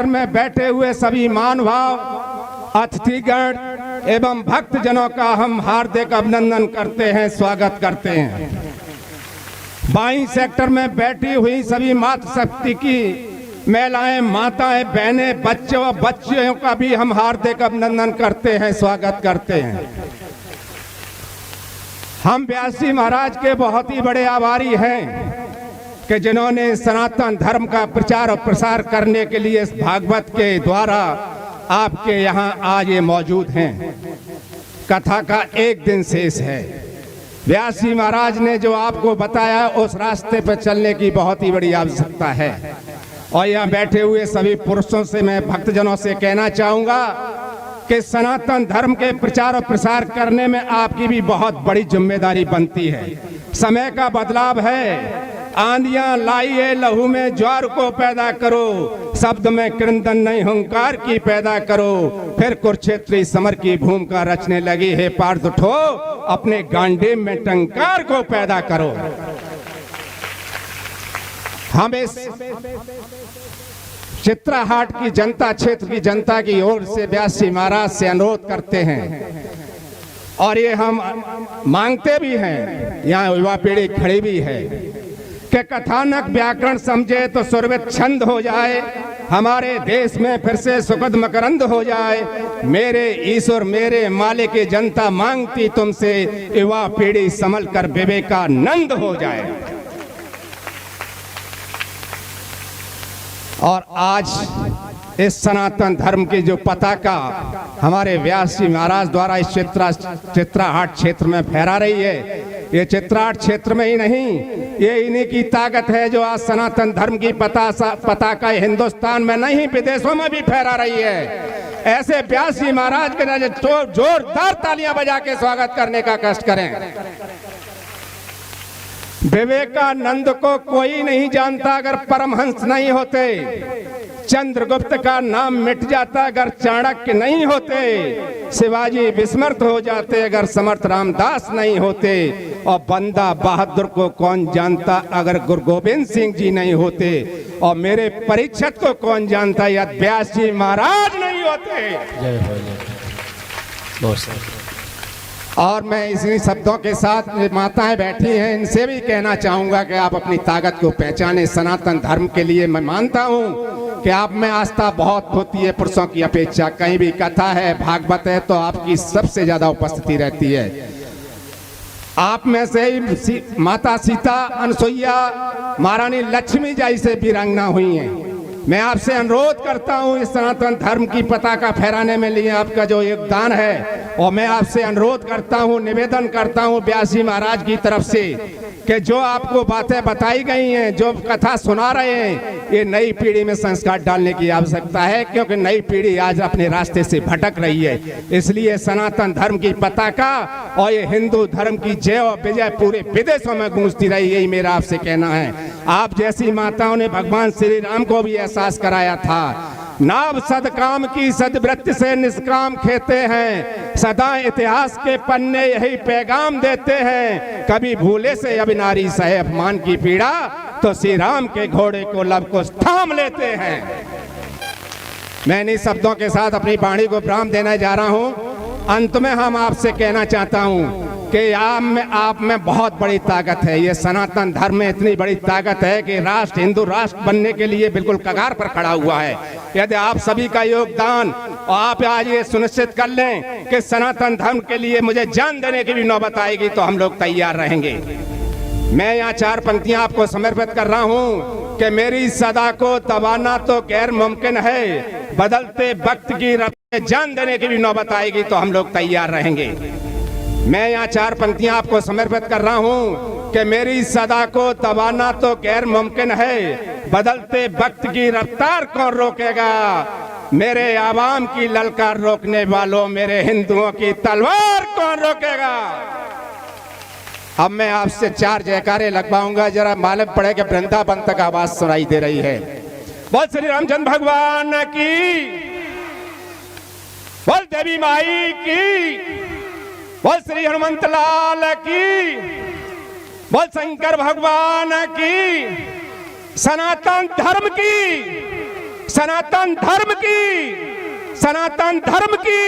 Sector में बैठे हुए सभी महानुभाव, अतिथिगण एवं भक्तजनों का हम हार्दिक अभिनंदन करते हैं, स्वागत करते हैं। बाई सेक्टर में बैठी हुई सभी मातृशक्ति की महिलाएं, माताएं, बहनें, बच्चे और बच्चियों का भी हम हार्दिक अभिनंदन करते हैं, स्वागत करते हैं। हम व्यास जी महाराज के बहुत ही बड़े आभारी हैं कि जिन्होंने सनातन धर्म का प्रचार और प्रसार करने के लिए इस भागवत के द्वारा आपके यहाँ आज ये मौजूद हैं। कथा का एक दिन शेष है। व्यास जी महाराज ने जो आपको बताया उस रास्ते पर चलने की बहुत ही बड़ी आवश्यकता है। और यहाँ बैठे हुए सभी पुरुषों से, मैं भक्तजनों से कहना चाहूँगा कि सनातन धर्म के प्रचार और प्रसार करने में आपकी भी बहुत बड़ी जिम्मेदारी बनती है। समय का बदलाव है। आंधियां लाइए लहू में ज्वार को पैदा करो, शब्द में क्रंदन नहीं हुंकार की पैदा करो, फिर कुरुक्षेत्री समर की भूमिका रचने लगी है। पार्थ उठो, अपने गांडे में टंकार को पैदा करो। हम इस चित्राहाट की जनता, क्षेत्र की जनता की ओर से व्यास जी महाराज से अनुरोध करते हैं और ये हम मांगते भी हैं, यहाँ युवा पीढ़ी खड़ी भी है कि कथानक व्याकरण समझे तो सुरभित छंद हो जाए, हमारे देश में फिर से सुखद मकरंद हो जाए। मेरे ईश्वर मेरे मालिक की जनता मांगती तुमसे, युवा पीढ़ी संभल कर विवेकानंद हो जाए। और आज इस सनातन धर्म की जो पताका हमारे व्यास जी महाराज द्वारा इस चित्राहाट क्षेत्र में फहरा रही है, ये चित्राहाट क्षेत्र में ही नहीं, ये इन्हीं की ताकत है जो आज सनातन धर्म की पताका हिंदुस्तान में नहीं विदेशों में भी फहरा रही है। ऐसे व्यास जी महाराज के जोरदार तालियां बजा के स्वागत करने का कष्ट करें। विवेकानंद को कोई नहीं जानता अगर परमहंस नहीं होते। चंद्रगुप्त का नाम मिट जाता अगर चाणक्य नहीं होते। शिवाजी विस्मृत हो जाते अगर समर्थ रामदास नहीं होते। और बंदा बहादुर को कौन जानता अगर गुरु गोविंद सिंह जी नहीं होते। और मेरे परीक्षित को कौन जानता यदि व्यास जी महाराज नहीं होते। जय हो, जय बहुत। और मैं इसी शब्दों के साथ माताएं बैठी हैं, इनसे भी कहना चाहूँगा कि आप अपनी ताकत को पहचाने। सनातन धर्म के लिए मैं मानता हूँ कि आप में आस्था बहुत होती है पुरुषों की अपेक्षा। कहीं भी कथा है, भागवत है तो आपकी सबसे ज़्यादा उपस्थिति रहती है। आप में से ही माता सीता, अनसुईया, महारानी लक्ष्मी जैसे वीरांगना हुई हैं। मैं आपसे अनुरोध करता हूं इस सनातन धर्म की पताका फहराने में लिए आपका जो योगदान है, और मैं आपसे अनुरोध करता हूं, निवेदन करता हूं व्यास जी महाराज की तरफ से कि जो आपको बातें बताई गई हैं, जो कथा सुना रहे हैं, ये नई पीढ़ी में संस्कार डालने की आवश्यकता है, क्योंकि नई पीढ़ी आज अपने रास्ते से भटक रही है। इसलिए सनातन धर्म की पताका और ये हिंदू धर्म की जय और विजय पूरे विदेशों में गूंजती रही, यही मेरा आपसे कहना है। आप जैसी माताओं ने भगवान श्री राम को भी एहसास कराया था। नाव सदकाम की सदवृत्ति से निष्काम खेते हैं, सदा इतिहास के पन्ने यही पैगाम देते हैं। कभी भूले से अविनारी सहे अपमान की पीड़ा, तो श्री राम के घोड़े को लब को थाम लेते हैं। मैं इन्हीं शब्दों के साथ अपनी वाणी को विराम देने जा रहा हूं। अंत में हम आपसे कहना चाहता हूं कि आप में बहुत बड़ी ताकत है। ये सनातन धर्म में इतनी बड़ी ताकत है कि राष्ट्र, हिंदू राष्ट्र बनने के लिए बिल्कुल कगार पर खड़ा हुआ है। यदि आप सभी का योगदान, और आप आज ये सुनिश्चित कर लें कि सनातन धर्म के लिए मुझे जान देने की भी नौबत आएगी, तो हम लोग तैयार रहेंगे। मैं यहाँ 4 पंक्तियाँ आपको समर्पित कर रहा हूँ कि मेरी सदा को दबाना तो गैर मुमकिन है, बदलते वक्त की रफ्तार में जान देने की भी नौबत आएगी, तो हम लोग तैयार रहेंगे। मैं यहाँ 4 पंक्तियाँ आपको समर्पित कर रहा हूँ कि मेरी सदा को दबाना तो गैर मुमकिन है, बदलते वक्त की रफ्तार कौन रोकेगा। मेरे आवाम की ललकार रोकने वालों, मेरे हिंदुओं की तलवार कौन रोकेगा। अब मैं आपसे 4 जयकारे लगवाऊंगा, जरा मालूम पड़े कि वृंदावन तक आवाज सुनाई दे रही है। बोल श्री रामचंद्र भगवान की, बोल देवी माई की, बोल श्री हनुमंत लाल की, बोल शंकर भगवान की, सनातन धर्म की, सनातन धर्म की, सनातन धर्म की।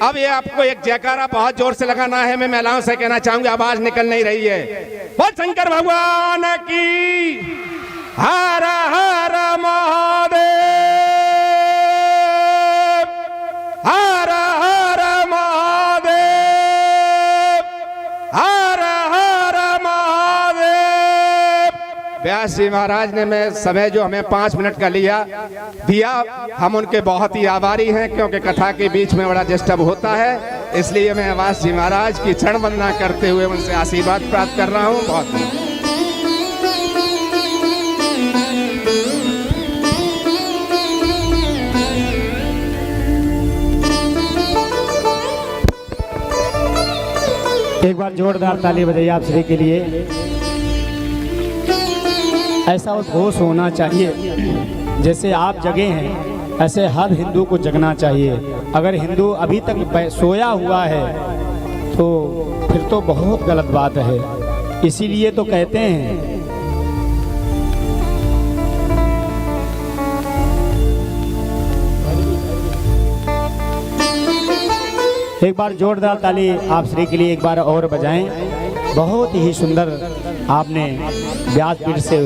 अब ये आपको एक जयकारा बहुत जोर से लगाना है। मैं महिलाओं से कहना चाहूंगा, आवाज निकल नहीं रही है। बोल शंकर भगवान की, हर हर महादेव, हर हर महादेव, हर हर महादेव। व्यास जी महाराज ने मैं समय जो हमें 5 मिनट का दिया, हम उनके बहुत ही आभारी हैं, क्योंकि कथा के बीच में बड़ा डिस्टर्ब होता है। इसलिए मैं व्यास जी महाराज की चरण वंदना करते हुए उनसे आशीर्वाद प्राप्त कर रहा हूँ। बहुत एक बार जोरदार ताली बजाइए आप श्री के लिए। ऐसा उद्घोष होना चाहिए, जैसे आप जगे हैं ऐसे हर हिंदू को जगना चाहिए। अगर हिंदू अभी तक सोया हुआ है तो फिर तो बहुत गलत बात है। इसीलिए तो कहते हैं एक बार जोरदार ताली आप श्री के लिए एक बार और बजाएं। बहुत ही सुंदर आपने व्यासपीठ से